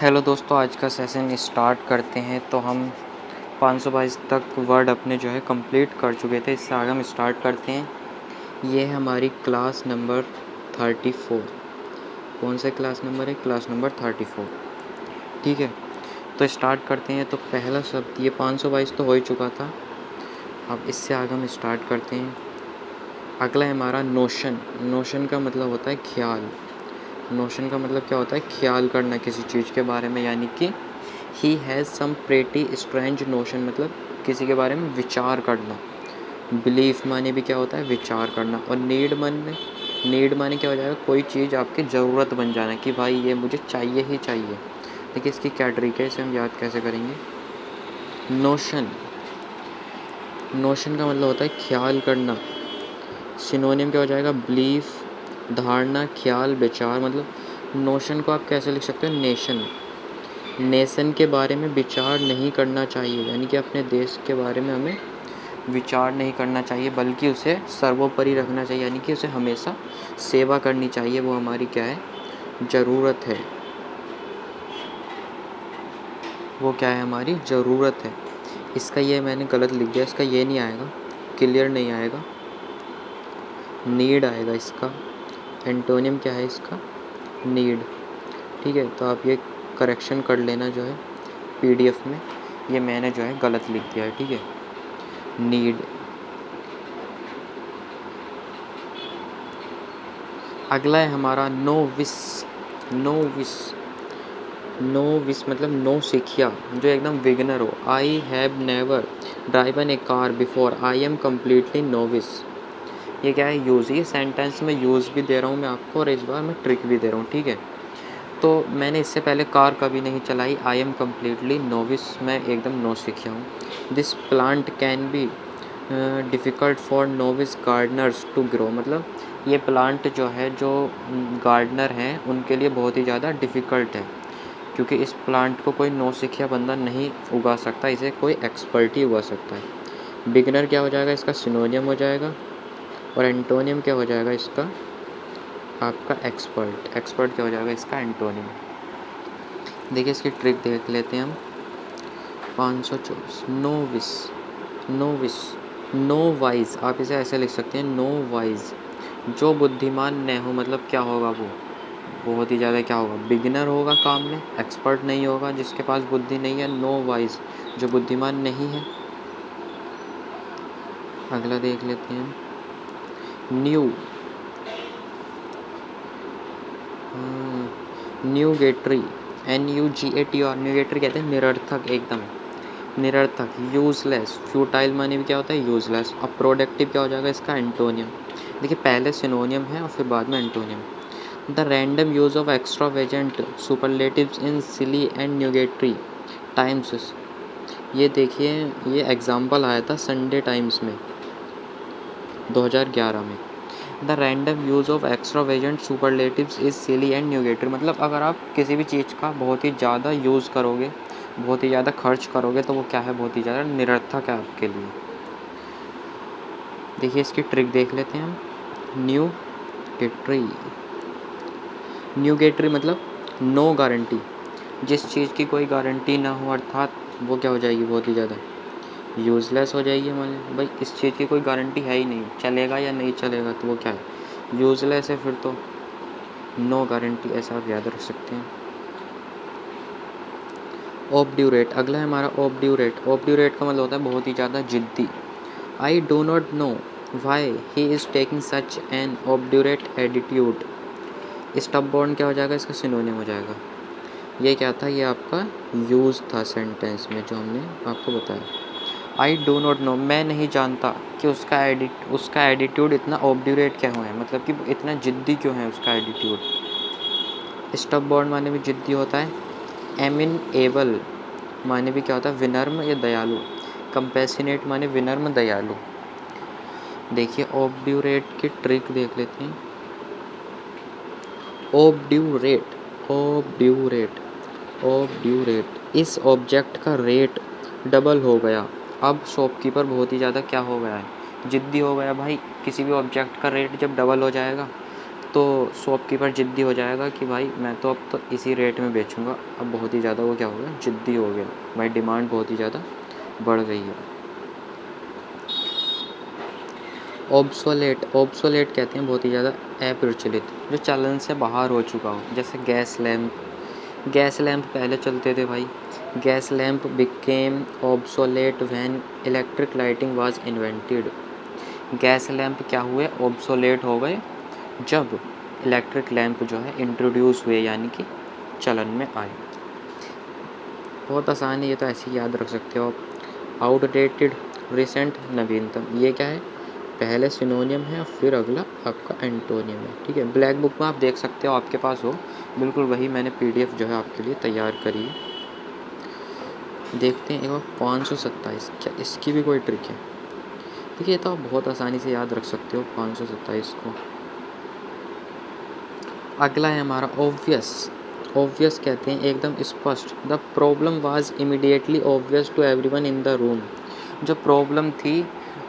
Hello दोस्तों, आज का सेशन स्टार्ट करते हैं। तो हम 522 तक वर्ड अपने जो है कंप्लीट कर चुके थे। इससे आगे हम स्टार्ट करते हैं। ये है हमारी क्लास नंबर 34। कौन सा क्लास नंबर है? Class number 34। ठीक है, तो स्टार्ट करते हैं। तो पहला शब्द ये 522 तो हो ही चुका था। अब इससे आगे हम स्टार्ट करते हैं। अगला है हमारा नोशन। नोशन का मतलब होता है ख्याल। नोशन का मतलब क्या होता है? ख्याल करना किसी चीज़ के बारे में, यानी कि he has some pretty strange notion, मतलब किसी के बारे में विचार करना। बिलीफ माने भी क्या होता है? विचार करना। और नीड माने क्या हो जाएगा? कोई चीज़ आपकी ज़रूरत बन जाना कि भाई ये मुझे चाहिए ही चाहिए। देखिए इसकी क्या ट्रिक है, इसे हम याद कैसे करेंगे। नोशन का मतलब होता है ख्याल करना। सिनोनिम क्या हो जाएगा? बिलीफ, धारणा, ख्याल, विचार। मतलब नोशन को आप कैसे लिख सकते हो? नेशन के बारे में विचार नहीं करना चाहिए, यानी कि अपने देश के बारे में हमें विचार नहीं करना चाहिए, बल्कि उसे सर्वोपरि रखना चाहिए, यानी कि उसे हमेशा सेवा करनी चाहिए। वो हमारी क्या है? ज़रूरत है। वो क्या है? हमारी ज़रूरत है। इसका ये मैंने गलत लिख दिया, इसका ये नहीं आएगा, क्लियर नहीं आएगा, नीड आएगा इसका। एंटोनियम क्या है इसका? नीड। ठीक है, तो आप ये करेक्शन कर लेना जो है पीडीएफ में। ये मैंने जो है गलत लिख दिया है। ठीक है, नीड। अगला है हमारा नोविस। नोविस मतलब नो सिखिया, जो एकदम बिगिनर हो। I have never driven A car before, I am completely novice. ये क्या है? यूज़। ये सेंटेंस में यूज़ भी दे रहा हूँ मैं आपको, और इस बार मैं ट्रिक भी दे रहा हूँ। ठीक है, तो मैंने इससे पहले कार कभी नहीं चलाई। आई एम कम्प्लीटली नोविस, मैं एकदम नो सीखा हूँ। This plant can be difficult for novice gardeners to grow, मतलब ये प्लांट जो है, जो गार्डनर हैं उनके लिए बहुत ही ज़्यादा डिफ़िकल्ट है, क्योंकि इस प्लांट को कोई नौसिखिया बंदा नहीं उगा सकता, इसे कोई एक्सपर्ट ही उगा सकता है। बिगिनर क्या हो जाएगा? इसका सिनोनियम हो जाएगा। और एंटोनियम क्या हो जाएगा इसका? आपका एक्सपर्ट क्या हो जाएगा इसका? एंटोनियम। देखिए इसकी ट्रिक देख लेते हैं हम। 524 नोविस नो वाइज, आप इसे ऐसे लिख सकते हैं, नो वाइज, जो बुद्धिमान न हो। मतलब क्या होगा? वो बहुत ही ज़्यादा क्या होगा? बिगिनर होगा काम में, एक्सपर्ट नहीं होगा, जिसके पास बुद्धि नहीं है। नो वाइज, जो बुद्धिमान नहीं है। अगला देख लेते हैं न्यूगेटरी, NUGAT। और न्यूगेटरी कहते हैं निरर्थक, एकदम निरर्थक, यूज़लेस। फ्यूटाइल माने भी क्या होता है? यूज़लेस। अब प्रोडक्टिव क्या हो जाएगा इसका? एंटोनियम। देखिए पहले सिनोनियम है और फिर बाद में antonym. The random use of extravagant superlatives in silly and nugatory times. ये देखिए, ये एग्जाम्पल आया था संडे टाइम्स में 2011 में। The random use of extravagant superlatives is silly and nugatory, मतलब अगर आप किसी भी चीज़ का बहुत ही ज़्यादा यूज़ करोगे, बहुत ही ज़्यादा खर्च करोगे, तो वो क्या है? बहुत ही ज़्यादा निरर्थक है आपके लिए। देखिए इसकी ट्रिक देख लेते हैं हम। न्यूगेटरी मतलब नो गारंटी, जिस चीज़ की कोई गारंटी ना हो, अर्थात वो क्या हो जाएगी? बहुत ही ज़्यादा यूज़लेस हो जाएगी। हमारे भाई इस चीज़ की कोई गारंटी है ही नहीं, चलेगा या नहीं चलेगा, तो वो क्या है? यूज़लेस है। फिर तो नो गारंटी, ऐसा आप याद रख सकते हैं। ऑब्ड्यूरेट। अगला है हमारा ऑब्ड्यूरेट। ऑब्ड्यूरेट का मतलब होता है बहुत ही ज़्यादा जिद्दी। I do not know why he is taking such an obdurate attitude. Stubborn क्या हो जाएगा? इसका सिनोनिम हो जाएगा। ये क्या था? ये आपका यूज़ था सेंटेंस में, जो हमने आपको बताया। आई डो नॉट नो, मैं नहीं जानता कि उसका एटीट्यूड इतना ऑब्ड्यूरेट क्यों है, मतलब कि इतना जिद्दी क्यों है उसका एटीट्यूड। स्टबबॉर्न माने भी जिद्दी होता है। एमिनेबल माने भी क्या होता है? विनम्र या दयालु। कंपैशनेट माने विनम्र, दयालु। देखिए ऑब्ड्यूरेट की ट्रिक देख लेते हैं। ऑब्ड्यूरेट, इस ऑब्जेक्ट का रेट डबल हो गया। अब शॉपकीपर बहुत ही ज़्यादा क्या हो गया है? जिद्दी हो गया। भाई किसी भी ऑब्जेक्ट का रेट जब डबल हो जाएगा तो शॉपकीपर ज़िद्दी हो जाएगा कि भाई मैं तो अब तो इसी रेट में बेचूँगा। अब बहुत ही ज़्यादा वो क्या हो गया, ज़िद्दी हो गया भाई, डिमांड बहुत ही ज़्यादा बढ़ गई है। ऑब्सोलेट, ऑब्सोलेट कहते हैं बहुत ही ज़्यादा अप्रचलित, जो चलन से बाहर हो चुका हो। जैसे गैस लैंप, गैस लैंप पहले चलते थे भाई। Gas lamp became obsolete when electric lighting was invented. Gas lamp क्या हुए, ऑब्सोलेट हो गए जब इलेक्ट्रिक लैंप जो है इंट्रोड्यूस हुए, यानी कि चलन में आए। बहुत आसान है, ये तो ऐसे ही याद रख सकते हो आप। आउटडेटेड, रिसेंट, नवीनतम, ये क्या है, पहले सिनोनियम है और फिर अगला आपका एंटोनियम है। ठीक है, ब्लैक बुक में आप देख सकते हो, आपके पास हो, बिल्कुल वही मैंने PDF जो है आपके लिए तैयार करी है। देखते हैं एक बार 527, क्या इसकी भी कोई ट्रिक है? देखिए, ये तो आप बहुत आसानी से याद रख सकते हो 527 को। अगला है हमारा ऑब्वियस। ऑब्वियस कहते हैं एकदम स्पष्ट। The problem was immediately obvious to everyone in the room. जो प्रॉब्लम थी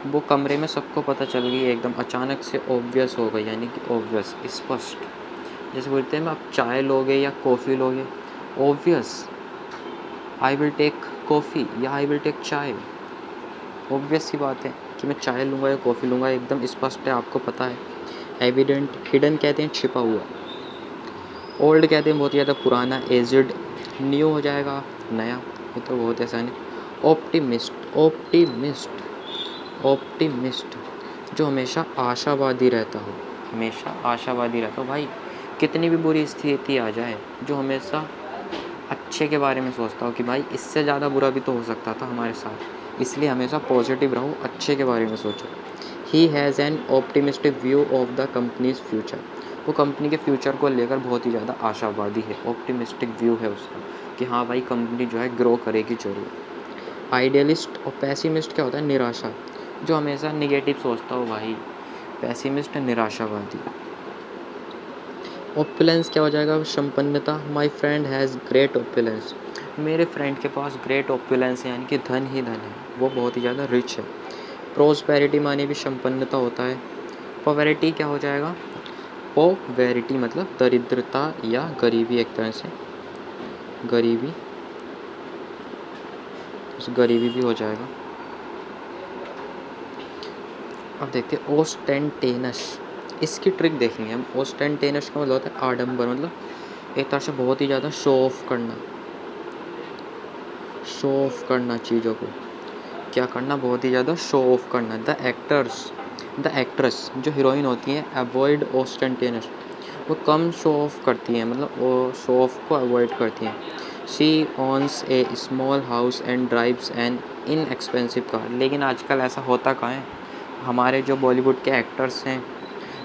वो कमरे में सबको पता चल गई, एकदम अचानक से ऑब्वियस हो गई, यानी कि ऑब्वियस, स्पष्ट। जैसे बोलते हैं आप चाय लोगे या कॉफ़ी लोगे, obvious I will take coffee या I will take chai. Obvious सी बात है कि मैं चाय लूँगा या कॉफ़ी लूँगा, एकदम स्पष्ट है, आपको पता है। एविडेंट, हिडन कहते हैं छिपा हुआ। ओल्ड कहते हैं बहुत ज़्यादा पुराना, एजिड। न्यू हो जाएगा नया, ये तो बहुत आसान है। ऑप्टिमिस्ट, ऑप्टिमिस्ट, ऑप्टिमिस्ट, जो हमेशा आशावादी रहता हो, हमेशा आशावादी रहता हो भाई, कितनी भी बुरी स्थिति आ जाए, जो हमेशा अच्छे के बारे में सोचता हो कि भाई इससे ज़्यादा बुरा भी तो हो सकता था हमारे साथ, इसलिए हमेशा पॉजिटिव रहो, अच्छे के बारे में सोचो। He has an optimistic view of the companies future. वो कंपनी के फ्यूचर को लेकर बहुत ही ज़्यादा आशावादी है, ऑप्टिमिस्टिक व्यू है उसका कि हाँ भाई कंपनी जो है ग्रो करेगी जरूर। आइडियलिस्ट और पैसिमिस्ट क्या होता है, निराशा, जो हमेशा निगेटिव सोचता हो भाई, पैसिमिस्ट निराशावादी। ओपुलेंस क्या हो जाएगा, संपन्नता। My friend has great opulence, मेरे फ्रेंड के पास ग्रेट ओपुलेंस है, यानी कि धन ही धन है, वो बहुत ही ज़्यादा रिच है। प्रोस्पेरिटी माने भी संपन्नता होता है। पॉवर्टी क्या हो जाएगा, पॉवर्टी मतलब दरिद्रता या गरीबी, एक तरह से गरीबी, गरीबी भी हो जाएगा। अब देखते हैं ओस्टेंटेनस, इसकी ट्रिक देखेंगे हम। ओस्टेंटेनस का मतलब होता है आडंबर, मतलब एक तरह से बहुत ही ज़्यादा शो ऑफ करना, शो ऑफ करना चीज़ों को, क्या करना, बहुत ही ज़्यादा शो ऑफ करना। द एक्ट्रेस जो हीरोइन होती हैं, अवॉइड ओस्टेंटेनस, वो कम शो ऑफ करती हैं, मतलब वो शो ऑफ को अवॉइड करती हैं। She owns a small house and drives an inexpensive car. लेकिन आजकल ऐसा होता कहाँ है, हमारे जो बॉलीवुड के एक्टर्स हैं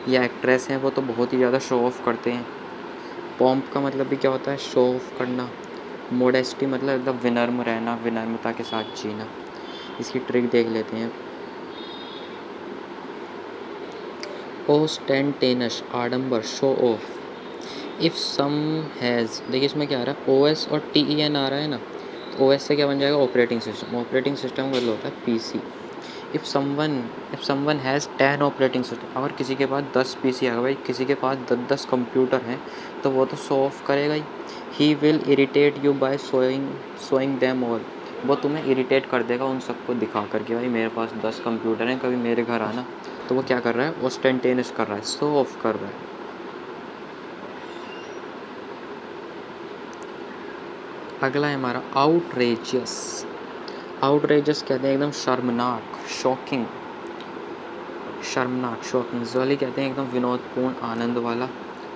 या एक्ट्रेस हैं, वो तो बहुत ही ज़्यादा शो ऑफ करते हैं। पॉम्प का मतलब भी क्या होता है, शो ऑफ करना। मोडेस्टी मतलब एकदम विनम्र रहना, विनम्रता के साथ जीना। इसकी ट्रिक देख लेते हैं। ओस्टेंटेनस, आडंबर, show off. If some has, देखिए इसमें क्या आ रहा है, OS और TEN आ रहा है ना, तो OS से क्या बन जाएगा, ऑपरेटिंग सिस्टम। ऑपरेटिंग सिस्टम का मतलब होता है PC। If someone has 10 operating system, अगर किसी के पास 10 PC आ भाई, किसी के पास 10 कंप्यूटर हैं, तो वो तो शो ऑफ करेगा ही। He will irritate you by showing them all, वो तुम्हें इरिटेट कर देगा उन सबको दिखा करके, भाई मेरे पास 10 कंप्यूटर हैं, कभी मेरे घर आना। तो वो क्या कर रहा है, ओस्टेंटेनियस कर रहा है, शो ऑफ कर रहा है। अगला है हमारा आउटरेजियस। आउटरेजियस कहते हैं एकदम शर्मनाक, शॉकिंग, शर्मनाक, शॉकिंग। जॉली कहते हैं एकदम विनोदपूर्ण, आनंद वाला।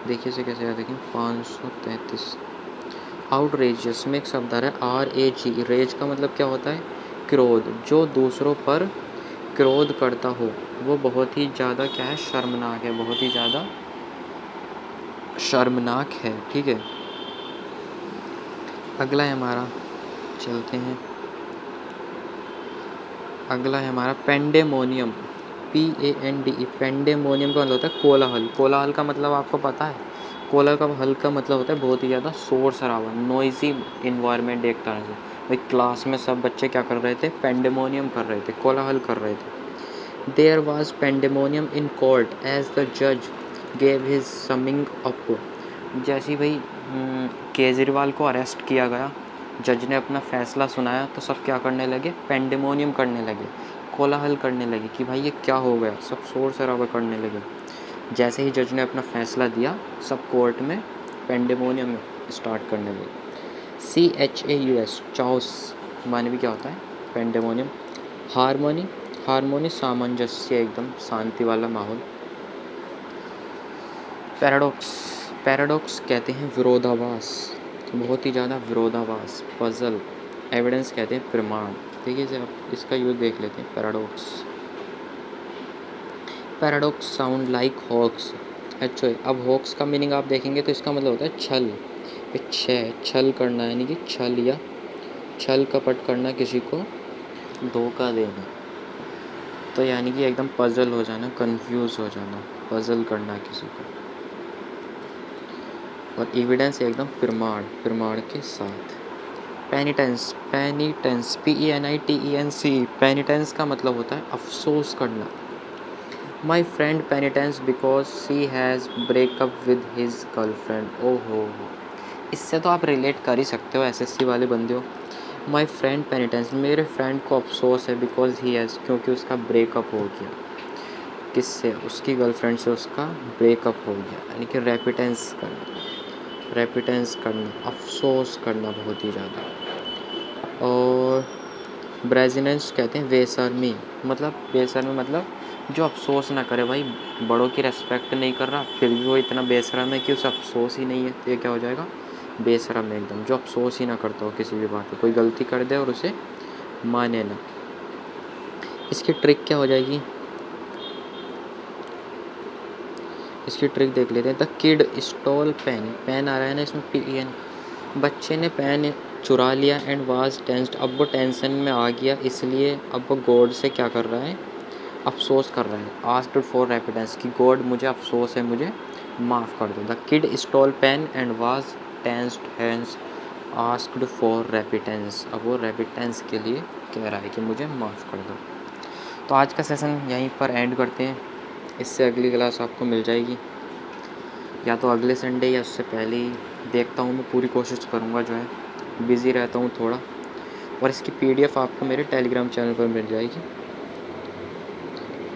देखिए इसे कैसे याद रखें, 533। आउटरेजियस में एक शब्द आ रहा है RAG। रेज का मतलब क्या होता है, क्रोध। जो दूसरों पर क्रोध करता हो वो बहुत ही ज़्यादा क्या है, शर्मनाक है, बहुत ही ज़्यादा शर्मनाक है। ठीक है, अगला है हमारा, चलते हैं, अगला है हमारा पेंडेमोनियम, PANDE। पेंडेमोनियम का मतलब होता है कोलाहल। कोलाहल का मतलब आपको पता है, कोलाहल का हल का मतलब होता है बहुत ही ज़्यादा शोर शराबा, नॉइजी इन्वायरमेंट। एक तरह से भाई क्लास में सब बच्चे क्या कर रहे थे, पेंडेमोनियम कर रहे थे, कोलाहल कर रहे थे। There was pandemonium in court as the जज गेव हिज समिंग अप। जैसे ही भाई केजरीवाल को अरेस्ट किया गया, जज ने अपना फैसला सुनाया तो सब क्या करने लगे, पेंडेमोनियम करने लगे, कोलाहल करने लगे कि भाई ये क्या हो गया, सब शोर शराबा करने लगे। जैसे ही जज ने अपना फैसला दिया, सब कोर्ट में पेंडेमोनियम स्टार्ट करने लगे। CHAUS, चाउस माने भी क्या होता है, पेंडेमोनियम। हारमोनी, हारमोनी सामंजस्य, एकदम शांति वाला माहौल। पैराडॉक्स, पैराडॉक्स कहते हैं विरोधाभास, बहुत ही ज़्यादा विरोधाभास। पजल, एविडेंस कहते हैं प्रमाण। देखिए जब आप इसका यूज देख लेते हैं, paradox. Paradox sound like hawks. अच्छा, अब हॉक्स का मीनिंग आप देखेंगे तो इसका मतलब होता है छल, छल करना, यानी कि छल या छल कपट करना, किसी को धोखा देना। तो यानी कि एकदम पजल हो जाना, कंफ्यूज हो जाना, पजल करना किसी को। और एविडेंस एकदम प्रमाण, प्रमाण के साथ। पेनिटेंस, पेनिटेंस, PENITENC, पेनिटेंस का मतलब होता है अफसोस करना। My friend penitence because she has breakup with his girlfriend. ओहो, इससे तो आप रिलेट कर ही सकते हो, SSC वाले बंदे हो। माई फ्रेंड पेनिटेंस, मेरे फ्रेंड को अफसोस है, बिकॉज ही हैज़, क्योंकि उसका ब्रेकअप हो गया। किससे, उसकी गर्लफ्रेंड से उसका ब्रेकअप हो गया। यानी कि रेपिटेंस करना, रेपिटेंस करना, अफसोस करना बहुत ही ज़्यादा। और ब्रेजिनेंस कहते हैं बेशर्मी, मतलब बेशर्मी मतलब जो अफसोस ना करे। भाई बड़ों की रेस्पेक्ट नहीं कर रहा, फिर भी वो इतना बेशर्म है कि उसे अफसोस ही नहीं है, तो ये क्या हो जाएगा, बेशर्म है एकदम, जो अफसोस ही ना करता हो किसी भी बात पर, कोई गलती कर दे और उसे माने ना। इसकी ट्रिक क्या हो जाएगी, इसकी ट्रिक देख लेते हैं। The kid stole pen, pen आ रहा है ना इसमें, PEN, बच्चे ने पेन चुरा लिया। एंड वाज टेंस्ड, अब वो टेंशन में आ गया, इसलिए अब वो गॉड से क्या कर रहा है, अफसोस कर रहा है। आस्क्ड फॉर रेपिटेंस, कि गॉड मुझे अफसोस है, मुझे माफ़ कर दो। The kid stole pen and was tensed hands asked for repentance, अब वो रेपिटेंस के लिए कह रहा है कि मुझे माफ़ कर दो। तो आज का सेशन यहीं पर एंड करते हैं। इससे अगली क्लास आपको मिल जाएगी या तो अगले संडे या उससे पहले ही, देखता हूँ मैं, पूरी कोशिश करूँगा। जो है बिज़ी रहता हूँ थोड़ा। और इसकी PDF आपको मेरे टेलीग्राम चैनल पर मिल जाएगी।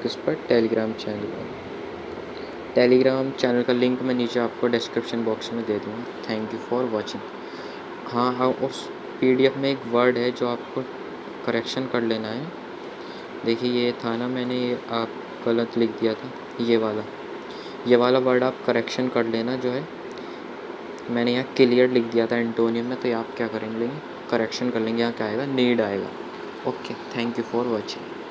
किस पर, टेलीग्राम चैनल पर। टेलीग्राम चैनल का लिंक मैं नीचे आपको डिस्क्रिप्शन बॉक्स में दे दूँगा। Thank you for watching. हाँ, उस PDF में एक वर्ड है जो आपको करेक्शन कर लेना है। देखिए ये था ना, मैंने ये आप गलत लिख दिया था, ये वाला वर्ड आप करेक्शन कर लेना। जो है मैंने यहाँ क्लियर लिख दिया था एंटोनियम में, तो ये आप क्या करेंगे, करेक्शन कर लेंगे। यहाँ क्या आएगा, नीड आएगा। Okay, thank you for watching.